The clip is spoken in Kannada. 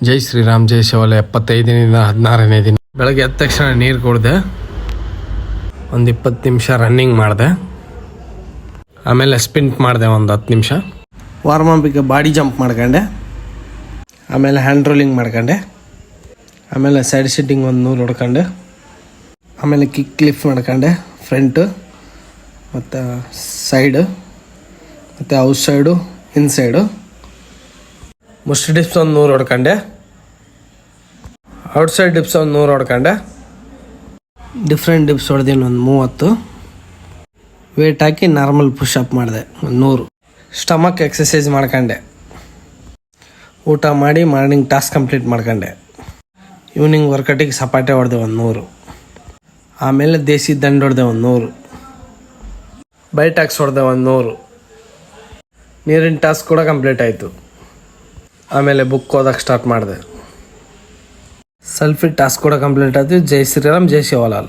ಜೈ ಶ್ರೀರಾಮ್ ಜೈ ಶಿವಲ 75 ದಿನದಿಂದ 16ನೇ ದಿನ. ಬೆಳಗ್ಗೆ ಎದ್ದ ತಕ್ಷಣ ನೀರು ಕುಡಿದೆ, ಒಂದು 20 ನಿಮಿಷ ರನ್ನಿಂಗ್ ಮಾಡಿದೆ, ಆಮೇಲೆ ಸ್ಪಿಂಟ್ ಮಾಡಿದೆ ಒಂದು 10 ನಿಮಿಷ. ವಾರ್ಮಪ್ಪಿಗೆ ಬಾಡಿ ಜಂಪ್ ಮಾಡ್ಕೊಂಡೆ, ಆಮೇಲೆ ಹ್ಯಾಂಡ್ ರೋಲಿಂಗ್ ಮಾಡ್ಕೊಂಡೆ, ಆಮೇಲೆ ಸೈಡ್ ಸಿಟ್ಟಿಂಗ್ ಒಂದು 100 ಹೊಡ್ಕೊಂಡೆ, ಆಮೇಲೆ ಕಿಕ್ ಲಿಫ್ಟ್ ಮಾಡ್ಕೊಂಡೆ ಫ್ರಂಟು ಮತ್ತು ಸೈಡು ಮತ್ತು ಔಟ್ಸೈಡು ಇನ್ಸೈಡು. ಮುಷ್ಟಿ ಡಿಪ್ಸ್ ಒಂದು 100 ಹೊಡ್ಕೊಂಡೆ, ಔಟ್ಸೈಡ್ ಡಿಪ್ಸ್ ಒಂದು 100 ಹೊಡ್ಕೊಂಡೆ, ಡಿಫ್ರೆಂಟ್ ಡಿಪ್ಸ್ ಹೊಡೆದಿನಿ ಒಂದು 30. ವೇಟ್ ಹಾಕಿ ನಾರ್ಮಲ್ ಪುಷಪ್ ಮಾಡಿದೆ ಒಂದು 100. ಸ್ಟಮಕ್ ಎಕ್ಸಸೈಸ್ ಮಾಡ್ಕೊಂಡೆ, ಊಟ ಮಾಡಿ ಮಾರ್ನಿಂಗ್ ಟಾಸ್ಕ್ ಕಂಪ್ಲೀಟ್ ಮಾಡ್ಕೊಂಡೆ. ಈವ್ನಿಂಗ್ ವರ್ಕೌಟಿಗೆ ಸಪಾಟೆ ಹೊಡೆದೆ ಒಂದು 100. ಆಮೇಲೆ ದೇಸಿ ದಂಡು ಹೊಡೆದೆ ಒಂದು 100. ಬೈಟಾಕ್ಸ್ ಹೊಡೆದೆ ಒಂದು 100. ನೀರಿನ ಟಾಸ್ಕ್ ಕೂಡ ಕಂಪ್ಲೀಟ್ ಆಯಿತು. ಆಮೇಲೆ ಬುಕ್ ಓದಕ್ಕೆ ಸ್ಟಾರ್ಟ್ ಮಾಡಿದೆ. ಸೆಲ್ಫಿ ಟಾಸ್ಕ್ ಕೂಡ ಕಂಪ್ಲೀಟ್ ಆಯಿತು. ಜೈ ಶ್ರೀರಾಮ್ ಜೈ ಶಿವಲಾಲ್.